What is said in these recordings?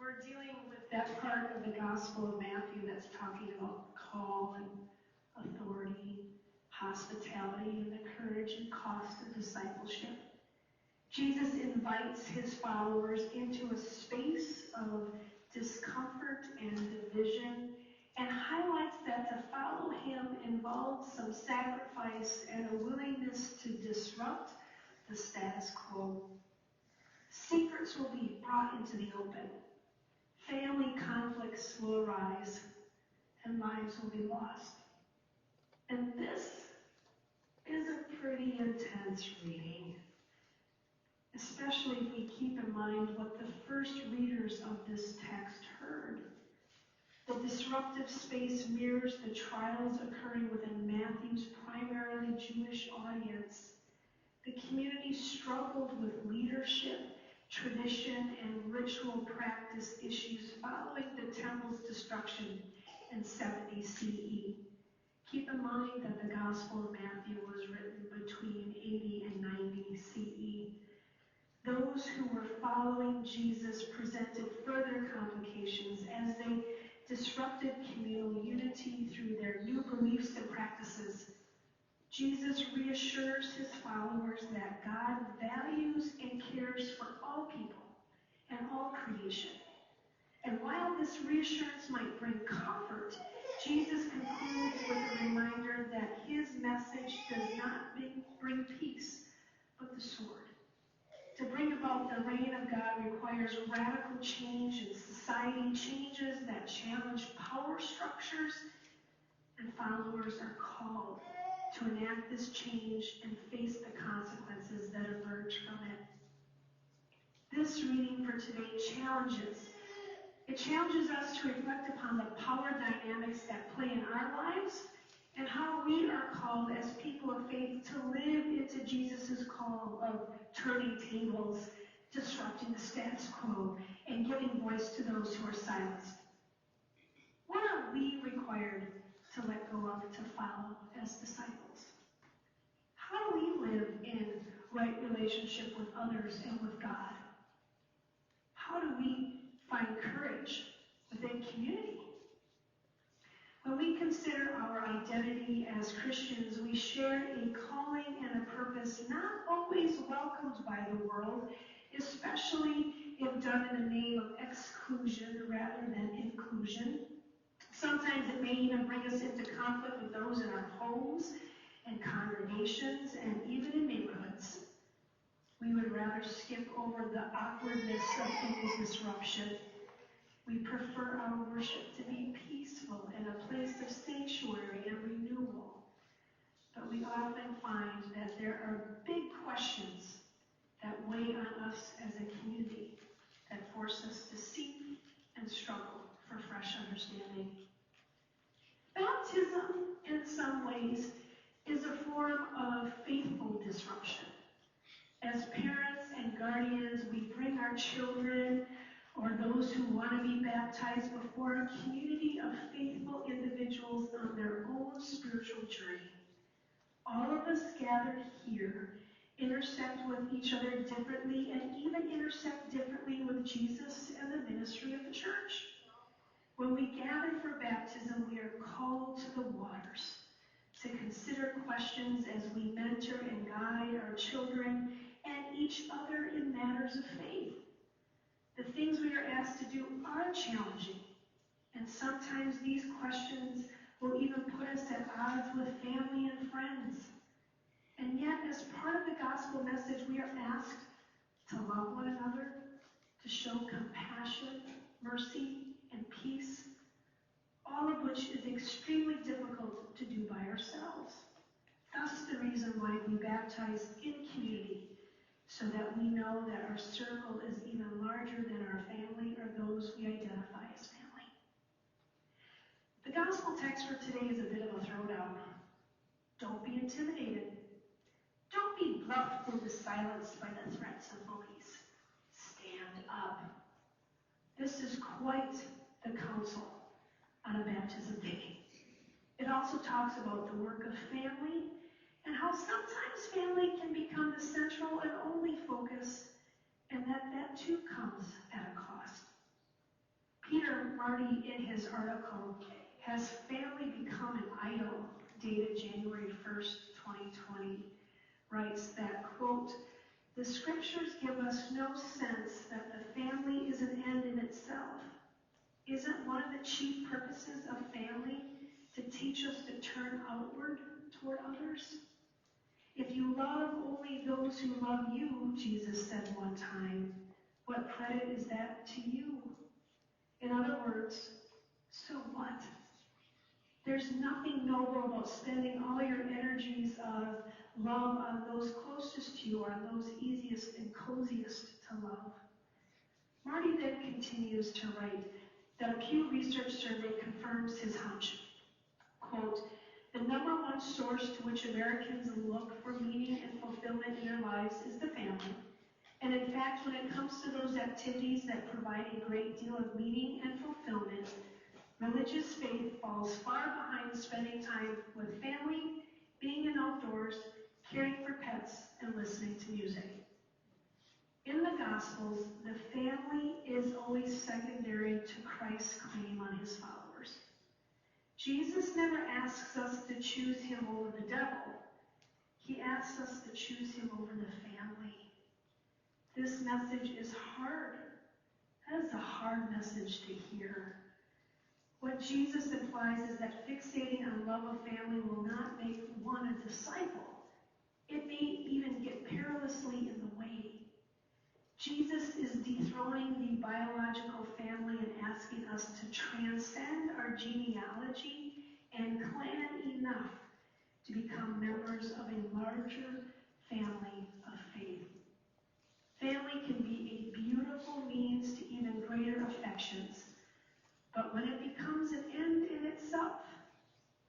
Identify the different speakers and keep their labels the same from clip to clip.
Speaker 1: We're dealing with that part of the Gospel of Matthew that's talking about call and authority, hospitality, and the courage and cost of discipleship. Jesus invites his followers into a space of discomfort and division and highlights that to follow him involves some sacrifice and a willingness to disrupt the status quo. Secrets will be brought into the open. Family conflicts will arise, and lives will be lost. And this is a pretty intense reading, especially if we keep in mind what the first readers of this text heard. The disruptive space mirrors the trials occurring within Matthew's primarily Jewish audience. The community struggled with leadership, tradition, and ritual practice issues following the temple's destruction in 70 CE. Keep in mind that the Gospel of Matthew was written between 80 and 90 CE. Those who were following Jesus presented further complications as they disrupted communal unity through their new beliefs and practices. Jesus reassures his followers that God values and cares for all people and all creation. And while this reassurance might bring comfort, Jesus concludes with a reminder that his message does not bring peace, but the sword. To bring about the reign of God requires radical change in society, changes that challenge power structures, and followers are called to enact this change and face the consequences that emerge from it. This reading for today challenges us to reflect upon the power dynamics that play in our lives and how we are called as people of faith to live into Jesus' call of turning tables, disrupting the status quo, and giving voice to those who are silenced. What are we required to let go of, to follow as disciples? How do we live in right relationship with others and with God? How do we find courage within community? When we consider our identity as Christians, we share a calling and a purpose not always welcomed by the world, especially if done in the name of exclusion rather than inclusion. Sometimes it may even bring us into conflict with those in our homes and congregations and even in neighborhoods. We would rather skip over the awkwardness of any disruption. We prefer our worship to be peaceful in a place of sanctuary and renewal. But we often find that there are big questions that weigh on us as a community that force us to seek and struggle for fresh understanding. Baptism, in some ways, is a form of faithful disruption. As parents and guardians, we bring our children or those who want to be baptized before a community of faithful individuals on their own spiritual journey. All of us gathered here intersect with each other differently and even intersect differently with Jesus and the ministry of the church. When we gather for baptism, we are called to the waters to consider questions as we mentor and guide our children and each other in matters of faith. The things we are asked to do are challenging, and sometimes these questions will even put us at odds with family and friends. And yet, as part of the gospel message, we are asked to love one another, to show compassion, mercy, and peace, all of which is extremely difficult to do by ourselves. Thus, the reason why we baptize in community, so that we know that our circle is even larger than our family or those we identify as family. The gospel text for today is a bit of a throwdown. Don't be intimidated. Don't be bluffed into silence by the threats of police. Stand up. This is quite the counsel on a baptism day. It also talks about the work of family and how sometimes family can become the central and only focus, and that too comes at a cost. Marty, in his article, Has Family Become an Idol? Dated January 1st, 2020, writes that, quote, the scriptures give us no sense that the family is an end in itself. Isn't one of the chief purposes of family to teach us to turn outward toward others? If you love only those who love you, Jesus said one time, what credit is that to you? In other words, so what? There's nothing noble about spending all your energies of love on those closest to you or on those easiest and coziest to love. Marty then continues to write that a Pew Research survey confirms his hunch. Quote, the number one source to which Americans look for meaning and fulfillment in their lives is the family. And in fact, when it comes to those activities that provide a great deal of meaning and fulfillment, religious faith falls far behind spending time with family, being in outdoors, caring for pets, and listening to music. In the Gospels, the family is always secondary to Christ's claim on his followers. Jesus never asks us to choose him over the devil. He asks us to choose him over the family. This message is hard. That is a hard message to hear. What Jesus implies is that fixating on love of family will not make one a disciple. It may even get perilously in the way. Jesus is dethroning the biological family and asking us to transcend our genealogy and clan enough to become members of a larger family of faith. Family can be a beautiful means to even greater affections, but when it becomes an end in itself,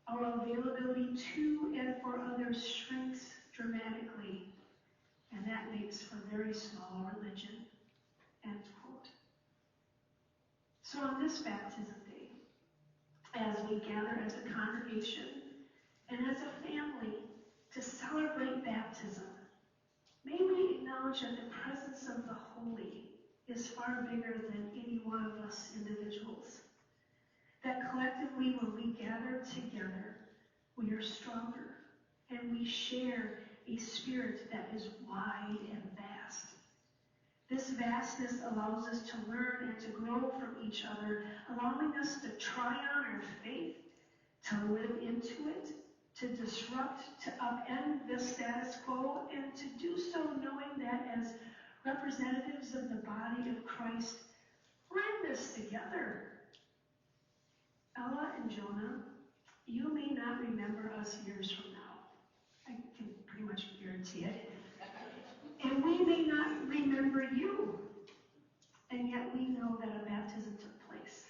Speaker 1: our availability to and for others shrinks dramatically, and that makes for very small religion. End quote. So on this baptism day, as we gather as a congregation and as a family to celebrate baptism, may we acknowledge that the presence of the holy is far bigger than any one of us individuals. That collectively, when we gather together, we are stronger and we share a spirit that is wide and vast. This vastness allows us to learn and to grow from each other, allowing us to try on our faith, to live into it, to disrupt, to upend the status quo, and to do so knowing that as representatives of the body of Christ, we're in this together. Ella and Jonah, you may not remember us years from now. I can pretty much guarantee it. And we may not remember you. And yet we know that a baptism took place.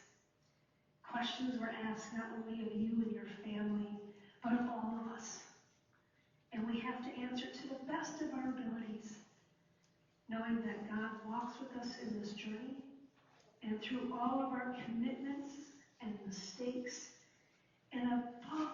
Speaker 1: Questions were asked not only of you and your family, but of all of us. And we have to answer to the best of our abilities, knowing that God walks with us in this journey, and through all of our commitments and mistakes, and above